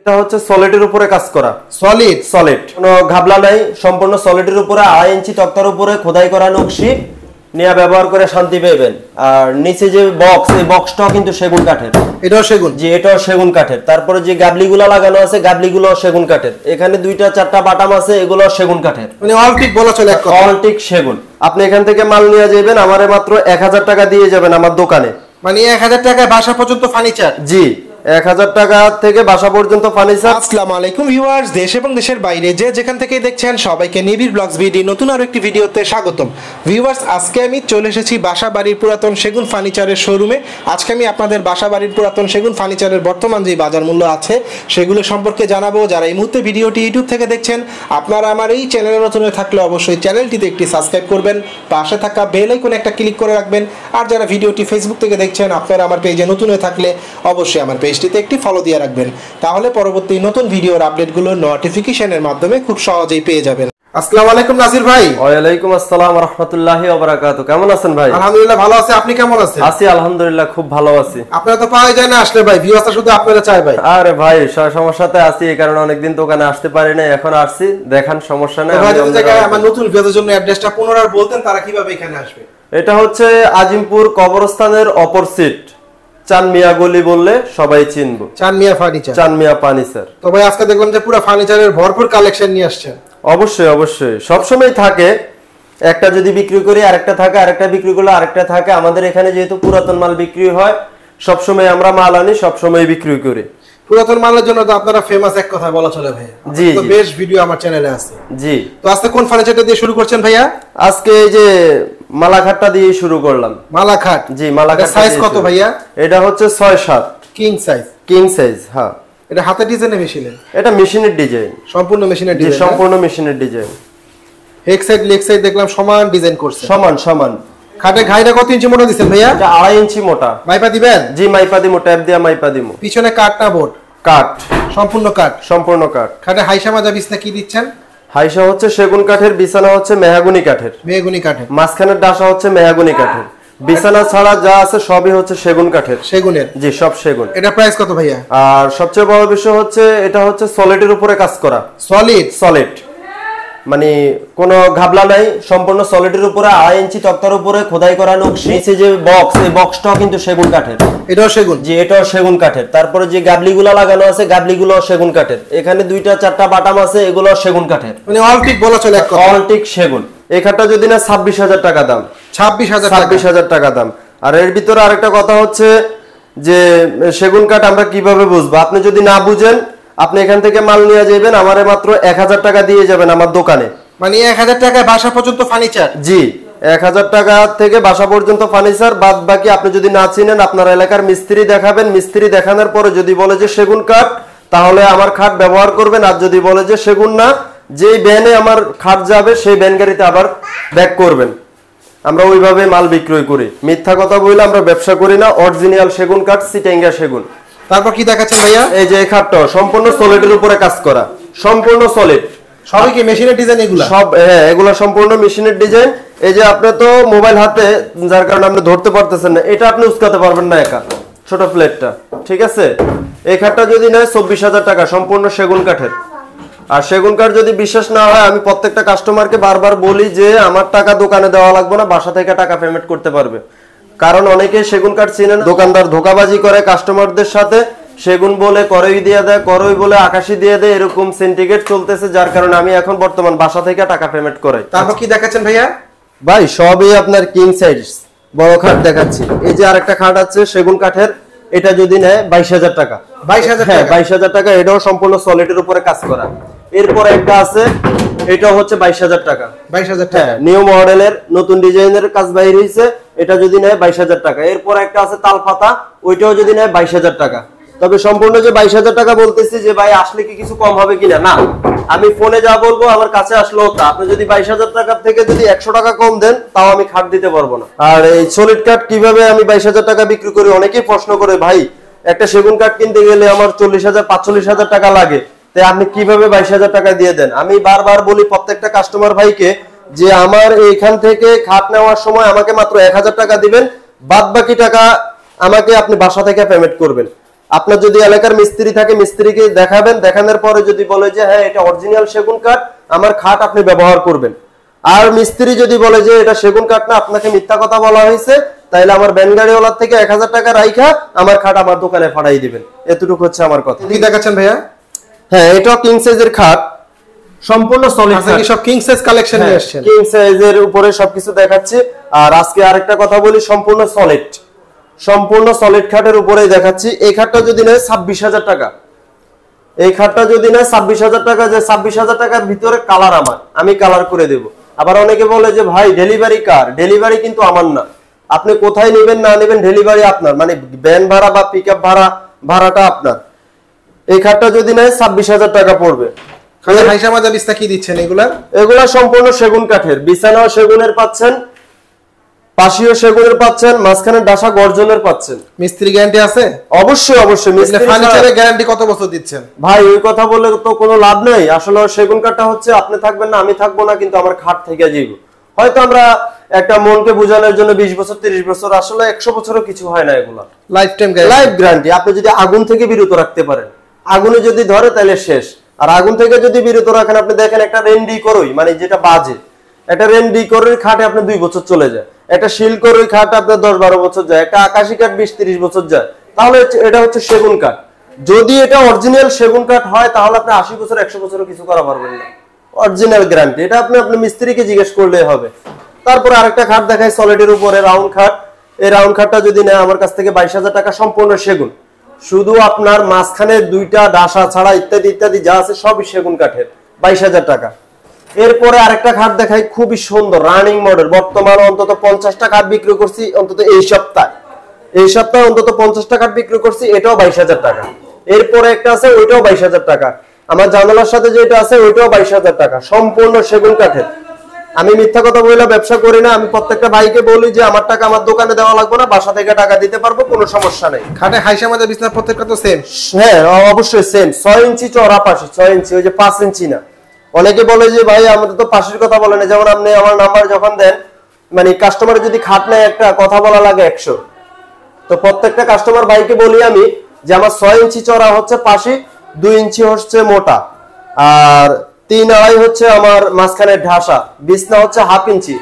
এটা হচ্ছে সলিডের উপরে কাজ করা। সলিড কোনো ঘাবলা নাই, সম্পূর্ণ সলিডের উপরে 2.5 ইঞ্চি তক্তার উপরে খোদাই করা নকশি নিয়ে ব্যবহার করে শান্তি পাবেন। আর নিচে যে বক্স, এই বক্সটাও কিন্তু সেগুন কাঠের। এটাও সেগুন? জি, এটাও সেগুন কাঠের। তারপরে যে গাবলিগুলো লাগানো আছে, গাবলিগুলো সেগুন কাঠের। এখানে 2টা 4টা বাটাম আছে, এগুলো সেগুন কাঠের। মানে অল টিক বলা চলে, এক কথা অল টিক সেগুন। আপনি এখান থেকে মাল নিয়ে যাবেন, আমারে মাত্র 1000 টাকা দিয়ে যাবেন আমার দোকানে। মানে 1000 টাকায় বাসা পর্যন্ত ফার্নিচার? জি, 1000 টাকা থেকে বাসা পর্যন্ত ফার্নিচার। আসসালামু আলাইকুম ভিউয়ার্স, দেশ এবং দেশের বাইরে যে যেখান থেকে দেখছেন সবাইকে নিবিড় ব্লগস ভিডি নতুন আরো একটি ভিডিওতে স্বাগতম। ভিউয়ার্স, আজকে আমি চলে এসেছি বাসা বাড়ির পুরাতন সেগুন ফার্নিচারের শোরুমে। আজকে আমি আপনাদের বাসা বাড়ির পুরাতন সেগুন ফার্নিচারের বর্তমান যে বাজার মূল্য আছে সেগুলো সম্পর্কে জানাবো। যারা এই মুহূর্তে ভিডিওটি ইউটিউব থেকে দেখছেন, আপনারা আমার এই চ্যানেলে নতুন হয়ে থাকলে অবশ্যই চ্যানেলটিতে একটি সাবস্ক্রাইব করবেন, পাশে থাকা বেল আইকনে একটা ক্লিক করে রাখবেন। আর যারা ভিডিওটি ফেসবুক থেকে দেখছেন, আপনারা আমার পেজে নতুন হয়ে থাকলে অবশ্যই আমার পেজটিতে একটি ফলো দিয়ে রাখবেন, তাহলে পরবর্তী নতুন ভিডিওর আপডেটগুলো নোটিফিকেশনের মাধ্যমে খুব সহজেই পেয়ে যাবেন। আসসালামু আলাইকুম নাসির ভাই। ওয়ালাইকুম আসসালাম ওয়া রাহমাতুল্লাহি ওয়া বারাকাতুহু। কেমন আছেন ভাই? আলহামদুলিল্লাহ ভালো আছি, আপনি কেমন আছেন? আছি আলহামদুলিল্লাহ, খুব ভালো আছি। আপনারা তো পাওয়া যায় না আসলে ভাই, ভিউয়ার্সরা শুধু আপনারা চায় ভাই। আরে ভাই, সমস্যাতে আছি, এই কারণে অনেকদিন দোকানে আসতে পারি না, এখন আসছি। দেখেন, সমস্যা নেই। ভাই যদি জায়গায় আমার নতুন ভিউয়ারদের জন্য অ্যাড্রেসটা পুনরায় বলতেন, তারা কিভাবে এখানে আসবে? এটা হচ্ছে আজিমপুর কবরস্থানের অপোজিট চানমিয়া গলি বললে সবাই চিনবো। Chanmiya furniture, Chanmiya furniture. তো ভাই আজকে দেখলাম যে পুরো ফার্নিচারের ভরপুর কালেকশন নিয়ে আসছেন। অবশ্যই অবশ্যই, সবসময় থাকে। একটা যদি বিক্রি করি আরেকটা থাকে, আরেকটা বিক্রি করলে আরেকটা থাকে। আমাদের এখানে যেহেতু পুরাতন মাল বিক্রি হয়, সবসময় আমরা মাল আনি, সবসময় বিক্রি করি। পুরাতন মালের জন্য তো আপনারা ফেমাস, এক কথা বলা চলে ভাই। জি, তো বেশ ভিডিও আমার চ্যানেলে আছে। জি, তো আজকে কোন ফার্নিচারটা দিয়ে শুরু করছেন ভাইয়া? আজকে এই যে মালাখাটটা দিয়ে শুরু করলাম। মালাখাট? জি, মালাখাট। সাইজ কত ভাইয়া? এটা হচ্ছে 6-7 কিং সাইজ। কিং সাইজ, হ্যাঁ। এটা হাতে ডিজাইনে মেশিনে? এটা মেশিনের ডিজাইন। সম্পূর্ণ মেশিনের ডিজাইন? সম্পূর্ণ মেশিনের design. Head side leg side দেখলাম সমান ডিজাইন করছে। সমান সমান। খাটে ঘাইটা কত ইঞ্চি মোটা দিবেন ভাইয়া? এটা 2.5 ইঞ্চি মোটা। মাইপা দিবেন? জি, মাইপা দিমু, ট্যাপ দিয়া মাইপা দিমু। পিছনে কাঠ না বোর্ড? কাঠ। সম্পূর্ণ কাঠ? সম্পূর্ণ কাঠ। খাটে হাইসা মাজা বিছনা কি দিচ্ছেন? হাইসা হচ্ছে সেগুন কাঠের, বিছানা হচ্ছে মেহগনি কাঠের। মেহগনি কাঠের। মাঝখানের ডাসা হচ্ছে মেহগনি কাঠের। বিছানা ছাড়া যা আছে সবই হচ্ছে সেগুন কাঠের। সেগুনের? জি, সব সেগুন। এটা প্রাইস কত ভাইয়া? আর সবচেয়ে বড় বিষয় হচ্ছে এটা হচ্ছে সলিডের উপরে কাজ করা। সলিড মানে কোনো ঘাবলা নাই, সম্পূর্ণ সলিডের উপরে 2.5 ইঞ্চি তক্তার উপরে খোদাই করা নকশি। নিচে যে বক্স, এই বক্সটাও কিন্তু সেগুন কাঠের। এটাও সেগুন? জি, এটাও সেগুন কাঠের। তারপরে যে গাবলিগুলো লাগানো আছে, গাবলিগুলো সেগুন কাঠের। এখানে 2টা 4টা বাটাম আছে, এগুলো সেগুন কাঠের। মানে অল টিক বলা চলে, এক কথা অল টিক সেগুন। এই খাটটা যদি না 26,000 টাকা দাম। 26,000 টাকা দাম। আর এর ভিতরে আরেকটা কথা হচ্ছে যে সেগুন কাঠ আমরা কিভাবে বুঝবো? আপনি যদি না বুঝেন, আপনি এখান থেকে মাল নিয়ে যাবেন, আমারে মাত্র 1000 টাকা দিয়ে যাবেন আমার দোকানে। মানে 1000 টাকায় বাসা পর্যন্ত ফার্নিচার? জি, 1000 টাকা থেকে বাসা পর্যন্ত ফার্নিচার। বাদ বাকি আপনি যদি না চিনেন, আপনার এলাকার মিস্ত্রি দেখাবেন। মিস্ত্রি দেখানোর পরে যদি বলে যে সেগুন কাঠ, তাহলে আমার খাট ব্যবহার করবেন। আর যদি বলে যে সেগুন না, যেই ভ্যানে আমার খাট যাবে সেই ভ্যান গাড়িতে আবার ব্যাক করবেন। আমরা ওইভাবে মাল বিক্রয় করি। মিথ্যা কথা বলে আমরা ব্যবসা করি না। অরিজিনাল সেগুন কাঠ, চিটাঙ্গা সেগুন। তারপর কি দেখাচ্ছেন ভাইয়া? এই যে এই খাটটা সম্পূর্ণ সলিডের উপরে কাজ করা। সম্পূর্ণ সলিড। সবই কি মেশিনের ডিজাইন এগুলা? সব, হ্যাঁ, এগুলা সম্পূর্ণ মেশিনের ডিজাইন। এই যে আপনি তো মোবাইল হাতে, যার কারণে আপনি ধরতে পারতেছেন না। এটা আপনি উস্কাতে পারবেন না একা, ছোট প্লেটটা। ঠিক আছে? এই খাটটা যদি নেয় 24,000 টাকা, সম্পূর্ণ সেগুন কাঠের। আর সেগুন কাঠ যদি বিশ্বাস না হয়, আমি প্রত্যেকটা কাস্টমারকে বারবার বলি যে আমার টাকা দোকানে দেওয়া লাগবে না, বাসা থেকে টাকা পেমেন্ট করতে পারবে। কারণ অনেকে সেগুন কাঠ চিনেন, দোকানদার ধোকাবাজি করে কাস্টমারদের সাথে। সেগুন বলে করই দিয়ে দেয়, করই বলে আকাশি দিয়ে দেয়, এরকম সিন্ডিকেট চলতেছে, যার কারণে আমি এখন বর্তমান বাসা থেকে টাকা পেমেন্ট করাই। তারপর কি দেখাচ্ছেন ভাইয়া? ভাই সবই আপনার কিং সাইজ বড় খাট দেখাচ্ছি। এই যে আরেকটা খাট আছে সেগুন কাঠের, এটা যদি নেয় 22,000 টাকা। 22,000? হ্যাঁ, 22,000 টাকা। এটাও সম্পূর্ণ সলিডের উপরে কাজ করা। এরপর একটা আছে, এটাও হচ্ছে 22,000 টাকা। 22,000 টাকা? হ্যাঁ, নিউ মডেলের নতুন ডিজাইনের কাজ বাইরে হয়েছে, এটা যদি নেয় 22,000 টাকা। এরপর একটা আছে তালপাতা, ওইটাও যদি নেয় 22,000 টাকা। তবে সম্পূর্ণ যে 22,000 টাকা বলতেছি যে ভাই আসলে কি কিছু কম হবে কিনা, না, আমি ফোনে যা বলবো আমার কাছে আসলেও তা। আপনি যদি 22,000 টাকার থেকে যদি 100 টাকা কম দেন, তাও আমি খাট দিতে পারবো না। আর এই সলিড কাঠ কিভাবে আমি 22,000 টাকা বিক্রি করি, অনেকেই প্রশ্ন করে, ভাই একটা সেগুন কাঠ কিনতে গেলে আমার 40,000-45,000 টাকা লাগে, তাই আপনি কিভাবে 22,000 টাকা দিয়ে দেন? আমি বারবার বলি প্রত্যেকটা কাস্টমার ভাইকে যে আমার এইখান থেকে খাট নেওয়ার সময় আমাকে মাত্র 1000 টাকা দিবেন, বাদ বাকি টাকা আমাকে আপনি বাসা থেকে পেমেন্ট করবেন। আপনার যদি এলাকার মিস্ত্রি থাকে মিস্ত্রিকে দেখাবেন, দেখানোর পরে যদি বলে যে হ্যাঁ এটা অরিজিনাল সেগুন কাঠ, আমার খাট আপনি ব্যবহার করবেন। আর মিস্ত্রি যদি বলে যে এটা সেগুন কাঠ না, আপনাকে মিথ্যা কথা বলা হয়েছে, তাইলে আমার ভ্যান গাড়িওয়ালার থেকে 1000 টাকা রাইখা আমার খাট আমার দোকানে পাঠাই দিবেন। এতটুকু হচ্ছে আমার কথা। কি দেখাচ্ছেন ভাইয়া? হ্যাঁ, এটা কিং সাইজের খাট, সম্পূর্ণ সলিড। আচ্ছা, কি সব কিং সাইজ কালেকশন নিয়ে আসছেন? কিং সাইজের উপরে সবকিছু দেখাচ্ছি। আর আজকে আরেকটা কথা বলি, সম্পূর্ণ সলিড খাটের উপরেই দেখাচ্ছি। এই খাটটা যদি নেয় 26,000 টাকা, এই খাটটা যদি নেয় 26,000 টাকা, যে 26,000 টাকার ভিতরে কালার আমার, আমি কালার করে দেব। আবার অনেকে বলে যে ভাই ডেলিভারি কার, ডেলিভারি কিন্তু আমার না, আপনি কোথায় নেবেন না নেবেন ডেলিভারি আপনার, মানে ভ্যান ভাড়া বা পিকআপ ভাড়াটা আপনার। এই খাটটা যদি নেয় 26,000 টাকা পড়বে। হাইসা মাজা বিছনা কি দিচ্ছেন এগুলা? এগুলা সম্পূর্ণ সেগুন কাঠের, বিছানাও সেগুনের পাচ্ছেন, পাশীয় সেগুনের পাচ্ছেন, মাঝখানে ডাসা গর্জনের পাচ্ছেন। মিস্ত্রি গ্যারান্টি আছে? অবশ্যই অবশ্যই। মিস্ত্রি ফার্নিচারের গ্যারান্টি কত বছর দিচ্ছেন? ভাই ওই কথা বলে তো কোনো লাভ নাই। আসলে সেগুন কাঠটা হচ্ছে আপনি থাকবেন না, আমি থাকবো না, কিন্তু আমার খাট থেকে যাইব। হয়তো আমরা একটা মনকে বোঝানোর জন্য 20 বছর 30 বছর, আসলে 100 বছরও কিছু হয় না। এগুলা লাইফ টাইম গ্যারান্টি। আপনি যদি আগুন থেকে বিরত রাখতে পারেন, আগুনে যদি ধরে তাহলে শেষ। আর আগুন থেকে যদি বিরত রাখেন, আপনি দেখেন একটা রেন্ডি করই, মানে যেটা বাজে, একটা রেন্ডি করই খাটে আপনার 2 বছর চলে যায়, একটা শিল করই খাট আপনার 10-12 বছর যায়, একটা আকাশি কাঠ 20-30 বছর যায়। তাহলে এটা হচ্ছে সেগুন কাঠ। যদি এটা অরিজিনাল সেগুন কাঠ হয় তাহলে আপনি 80 বছর 100 বছরও কিছু করা পারবেন না। অরিজিনাল গ্যারান্টি, এটা আপনি আপনার মিস্ত্রিকে জিজ্ঞেস করলেই হবে। তারপর আরেকটা খাট দেখাই সলিডের উপরে, রাউন্ড খাট। এই রাউন্ড খাটটা যদি নেয় আমার কাছ থেকে 22,000 টাকা, সম্পূর্ণ সেগুন। শুধু আপনার মাঝখানে 2টা ডাসা ছাড়া ইত্যাদি ইত্যাদি যা আছে সবই সেগুন কাঠের, 22,000 টাকা। এরপরে আরেকটা খাট দেখাই, খুবই সুন্দর রানিং মডেল। বর্তমানে অন্তত 50টা খাট বিক্রি করছি, অন্তত এই সপ্তাহে অন্তত 50টা খাট বিক্রি করছি, এটাও 22,000 টাকা। এরপরে একটা আছে, ওইটাও 22,000 টাকা। আমার জানালার সাথে যেটা আছে ওইটাও 22,000 টাকা, সম্পূর্ণ সেগুন কাঠের। আমি মিথ্যা কথা বলে ব্যবসা করি না। আমি প্রত্যেকটা ভাইকে বলি যে আমার টাকা আমার দোকানে দেওয়া লাগবে না, বাসা থেকে টাকা দিতে পারবো, কোনো সমস্যা নেই। খাটে হাইসা মাজা বিছনা প্রত্যেকটা তো সেম? হ্যাঁ অবশ্যই সেম। 6 ইঞ্চি চওড়া পাশে, 6 ইঞ্চি, ওই যে 5 ইঞ্চি না। অনেকে বলে যে ভাই আমাদের তো পাশের কথা বলে না। যেমন আপনি আমার নাম্বার যখন দেন, মানে কাস্টমার যদি খাট নেয় একটা, কথা বলা লাগে 100। তো প্রত্যেকটা কাস্টমার ভাইকে বলি আমি যে আমার 6 ইঞ্চি চওড়া হচ্ছে পাশে, 2 ইঞ্চি হচ্ছে মোটা, আর 3.5 হচ্ছে আমার মাঝখানে ঢাসা। বিছনা হচ্ছে 1/2 ইঞ্চি।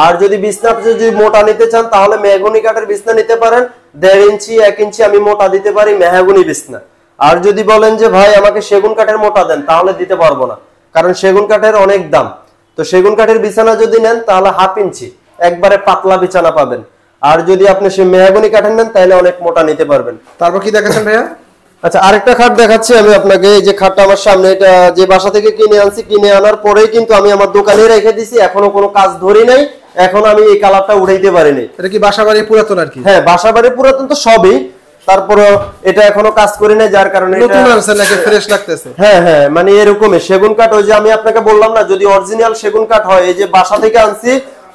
আর যদি বিছনা যদি মোটা নিতে চান তাহলে মেহগনি কাঠের বিছনা নিতে পারেন, 1.5 ইঞ্চি 1 ইঞ্চি আমি মোটা দিতে পারি মেহগনি বিছনা। আর যদি বলেন যে ভাই আমাকে সেগুন কাঠের মোটা দেন, তাহলে দিতে পারবো না, কারণ সেগুন কাঠের অনেক দাম। তো সেগুন কাঠের বিছানা যদি নেন তাহলে 1/2 ইঞ্চি একবারে পাতলা বিছানা পাবেন। আর যদি আপনি সে মেহগনি কাঠের নেন তাহলে অনেক মোটা নিতে পারবেন। তারপর কি দেখাচ্ছেন ভাইয়া? আচ্ছা, আরেকটা খাট দেখাচ্ছি আমি আপনাকে। এই যে খাটটা আমার সামনে, এটা যে বাসা থেকে কিনে আনছি, কিনে আনার পরেই কিন্তু আমি আমার দোকানে রেখে দিছি, এখনো কোনো কাজ ধরি নাই, এখন আমি এই কালারটা উঠাইতে পারিনি। এটা কি বাসাবাড়ি পুরাতন আর কি? হ্যাঁ, বাসাবাড়ি পুরাতন তো সবই, তারপরে এটা এখনো কাজ করি নাই, যার কারণে নতুন আছে নাকি ফ্রেশ লাগতেছে? হ্যাঁ হ্যাঁ, মানে এরকমই সেগুন কাঠ। ওই যে আমি আপনাকে বললাম না, যদি অরিজিনাল সেগুন কাঠ হয়, এই যে বাসা থেকে আনছি,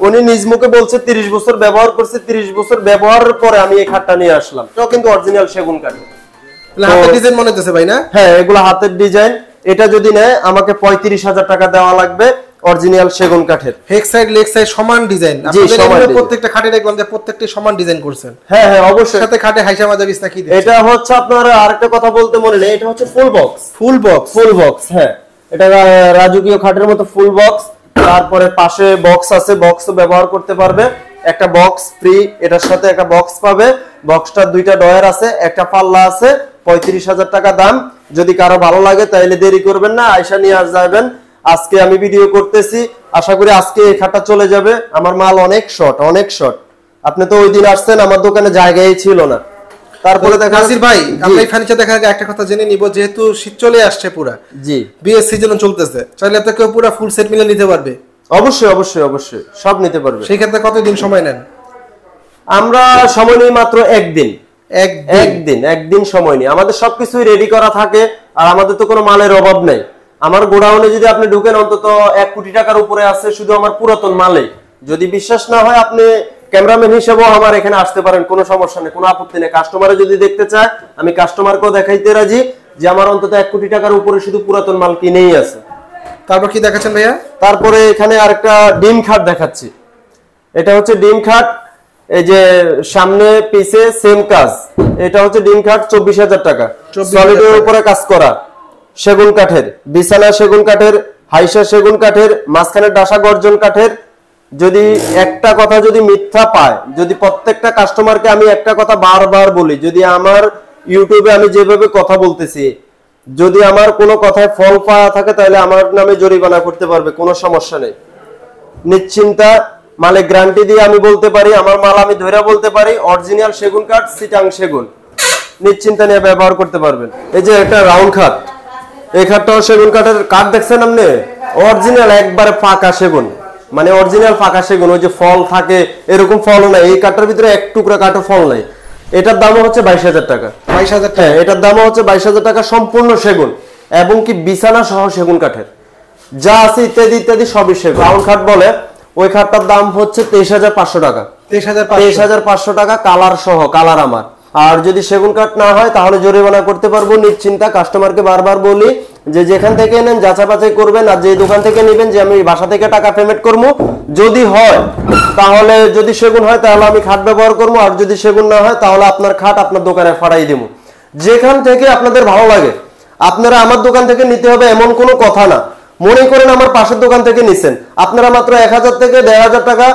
উনি নিজ মুখে বলছে 30 বছর ব্যবহার করছে, 30 বছর ব্যবহারের পরে আমি এই খাটটা নিয়ে আসলাম। এটাও কিন্তু অরিজিনাল সেগুন কাঠ। হাতের ডিজাইন মনে হচ্ছে ভাই না? হ্যাঁ, এগুলো হাতের ডিজাইন। এটা যদি নেয় আমাকে 35,000 টাকা দেওয়া লাগবে, অরিজিনাল সেগুন কাঠের। হেক সাইড লেগ সাইড সমান ডিজাইন। আপনাদের প্রত্যেকটা খাটে দেখলাম যে প্রত্যেকটি সমান ডিজাইন করছেন। হ্যাঁ হ্যাঁ অবশ্যই। সাথে খাটে হাইসা মাজা বিছনা কি দিচ্ছেন? এটা হচ্ছে আপনার আরেকটা কথা বলতে মনে নেই, এটা হচ্ছে ফুল বক্স। হ্যাঁ, এটা রাজকীয় খাটের মতো ফুল বক্স। তারপরে পাশে বক্স আছে, বক্সও ব্যবহার করতে পারবে। একটা বক্স ফ্রি, এটার সাথে একটা বক্স পাবে। বক্সটা 2টা ডয়ার আছে, একটা পাল্লা আছে, 35,000 টাকা দাম। যদি কারো ভালো লাগে তাহলে দেরি করবেন না, আয়সা নিয়ে যাবেন। আজকে আমি ভিডিও করতেছি, আশা করি আজকে এই খাটটা চলে যাবে। আমার মাল অনেক শর্ট। আপনি তো ওই দিন আসছেন, আমার দোকানে জায়গাই ছিল না। তারপরে দেখা নাসির ভাই, আমরা এই ফার্নিচার দেখার আগে একটা কথা জেনে নিব, যেহেতু শীত চলে আসছে, পুরা জি বিয়ের সিজন চলতেছে, চাইলে তো কেউ পুরো ফুল সেট মিলে নিতে পারবে? অবশ্যই সব নিতে পারবে। সেই ক্ষেত্রে কতদিন সময় নেন? আমরা সময় নিই মাত্র একদিন সময় নিই। আমাদের সবকিছুই রেডি করা থাকে, আর আমাদের তো কোনো মালের অভাব নেই। আমার গোডাউনে যদি আপনি ঢুকেন, অন্তত 1 কোটি টাকার উপরে আছে শুধু আমার পুরাতন মালে। যদি বিশ্বাস না হয়, আপনি ক্যামেরাম্যান হিসেবেও আমার এখানে আসতে পারেন, কোনো সমস্যা নেই, কোনো আপত্তি নেই। কাস্টমারে যদি দেখতে চায়, আমি কাস্টমারকেও দেখাইতে রাজি যে আমার অন্তত 1 কোটি টাকার উপরে শুধু পুরাতন মাল কিনেই আছে। তারপর কি দেখাচ্ছেন ভাইয়া? তারপরে এখানে আরেকটা ডিম খাট দেখাচ্ছি। এটা হচ্ছে ডিম খাট। এই যে সামনে পিছে সেম কাজ, এটা হচ্ছে ডিম খাট 24,000 টাকা, সলিডের উপরে কাজ করা, সেগুন কাঠের বিছানা, সেগুন কাঠের হাইসা, সেগুন কাঠের মাঝখানে ডাসা গর্জন কাঠের। যদি একটা কথা যদি মিথ্যা পায়, যদি প্রত্যেকটা কাস্টমারকে আমি একটা কথা বারবার বলি, যদি আমার ইউটিউবে আমি যেভাবে কথা বলতেছি, যদি আমার কোনো কথায় ফল পাওয়া থাকে তাহলে আমার নামে জরিমানা করতে পারবে, কোনো সমস্যা নেই। নিশ্চিন্তা মালিক গ্যারান্টি দিয়ে আমি বলতে পারি, আমার মাল আমি ধরে বলতে পারি অরিজিনাল সেগুন কাঠ, চিটাং সেগুন, নিশ্চিন্তা নিয়ে ব্যবহার করতে পারবেন। এই যে একটা রাউন্ড খাট, এই খাটটাও সেগুন কাঠের কাঠ দেখছেন আপনি, অরিজিনাল একবারে ফাঁকা সেগুন, মানে অরিজিনাল ফাঁকা সেগুন। ওই যে ফল থাকে এরকম ফলও নাই, এই কাঠটার ভিতরে এক টুকরা কাঠও ফল নাই। এটার দামও হচ্ছে 22,000 টাকা। 22,000 টাকা? হ্যাঁ, এটার দামও হচ্ছে 22,000 টাকা, সম্পূর্ণ সেগুন এবং কি বিছানা সহ সেগুন কাঠের যা আছে ইত্যাদি ইত্যাদি সবই সেগুন। রাউন্ড খাট বলে, ওই খাটটার দাম হচ্ছে 23,500 টাকা। 23,500 টাকা কালার সহ, কালার আমার। আর যদি সেগুন কাঠ না হয় তাহলে জরিমানা করতে পারবো, নিশ্চিন্তা। কাস্টমারকে বারবার বলি যে যেখান থেকে নেন যাচাই বাছাই করবেন, আর যে দোকান থেকে নেবেন যে আমি বাসা থেকে টাকা পেমেন্ট করবো, যদি হয় তাহলে, যদি সেগুন হয় তাহলে আমি খাট ব্যবহার করবো, আর যদি সেগুন না হয় তাহলে আপনার খাট আপনার দোকানে ফাড়াই দেবো। যেখান থেকে আপনাদের ভালো লাগে আপনারা আমার দোকান থেকে নিতে হবে এমন কোনো কথা না। মনে করেন আমার পাশের দোকান থেকে নিছেন, আপনারা মাত্র 1,000 থেকে 1,500 টাকা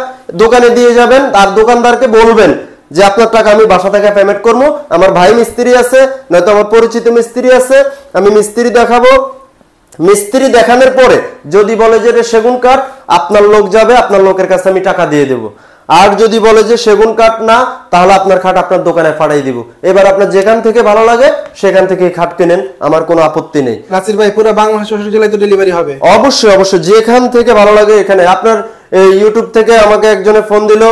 দোকানে দিয়ে যাবেন, আর দোকানদারকে বলবেন যে আপনার টাকা আমি বাসা থেকে পেমেন্ট করবো, আমার ভাই মিস্ত্রি আছে, নয়তো আমার পরিচিত মিস্ত্রি আছে, আমি মিস্ত্রি দেখাবো। মিস্ত্রি দেখানোর পরে যদি বলে যে এটা সেগুন কাঠ, আপনার লোক যাবে, আপনার লোকের কাছে আমি টাকা দিয়ে দেবো। আর যদি বলে যে সেগুন কাঠ না, তাহলে আপনার খাট আপনার দোকানে ফাড়াই দিব। এবার আপনার যেখান থেকে ভালো লাগে সেখান থেকে খাট কিনেন, আমার কোনো আপত্তি নেই। নাসির ভাই, পুরো বাংলাদেশ 64 জেলায় তো ডেলিভারি হবে? অবশ্যই অবশ্যই, যেখান থেকে ভালো লাগে এখানে। আপনার ইউটিউব থেকে আমাকে একজনে ফোন দিল,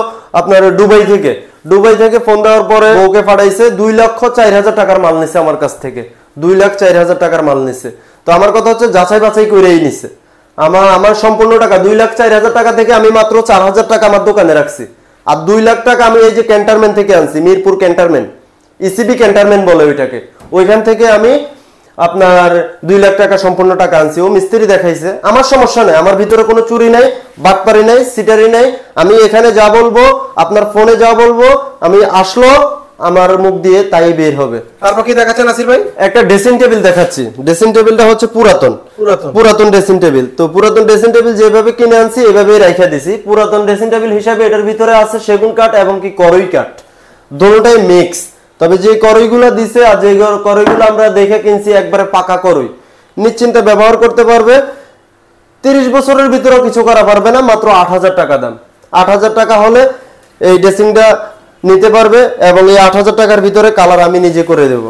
আপনার দুবাই থেকে ফোন দেওয়ার পরে বউকে পাঠাইছে, 2,04,000 টাকার মাল নিছে আমার কাছ থেকে, 2,04,000 টাকার মাল নিছে। তো আমার কথা হচ্ছে যাচাই বাছাই করেই নিছে। আমার সম্পূর্ণ টাকা 2,04,000 টাকা থেকে আমি মাত্র 4,000 টাকা আমার দোকানে রাখছি। আর 2 লাখ টাকা আমি এই যে ক্যান্টনমেন্ট থেকে আনছি, মিরপুর ক্যান্টনমেন্ট, ইসিবি ক্যান্টনমেন্ট বলে ওইটাকে, ওইখান থেকে আমি আপনার 2 লাখ টাকা সম্পূর্ণ টাকা আনছি। ও মিস্ত্রি দেখাইছে, আমার সমস্যা নেই, আমার ভিতরে কোনো চুরি নাই, বাটপারি নাই, সিটারি নাই। আমি এখানে যা বলবো, আপনার ফোনে যা বলবো, আমি আসলো আমার মুখ দিয়ে তাই বের হবে। তারপর কি দেখাচ্ছেন নাসির ভাই? একটা ড্রেসিং টেবিল দেখাচ্ছি। ড্রেসিং টেবিলটা হচ্ছে পুরাতন ড্রেসিং টেবিল। তো পুরাতন ড্রেসিং টেবিল যেভাবে কিনে আনছি এভাবেই রাখা দিছি। পুরাতন ড্রেসিং টেবিল হিসাবে এটার ভিতরে আছে সেগুন কাঠ এবং কি করই কাঠ, দুটোটাই মিক্স। তবে যে করইগুলো দিছে আর যে করইগুলো আমরা দেখে কিনছি একবারে পাকা করই, নিশ্চিন্তে ব্যবহার করতে পারবে। 30 বছরের ভিতরেও কিছু করা পারবে না। মাত্র 8,000 টাকা দাম। 8,000 টাকা হলে এই ড্রেসিংটা নিতে পারবে এবং এই 8,000 টাকার ভিতরে কালার আমি নিজে করে দেবো।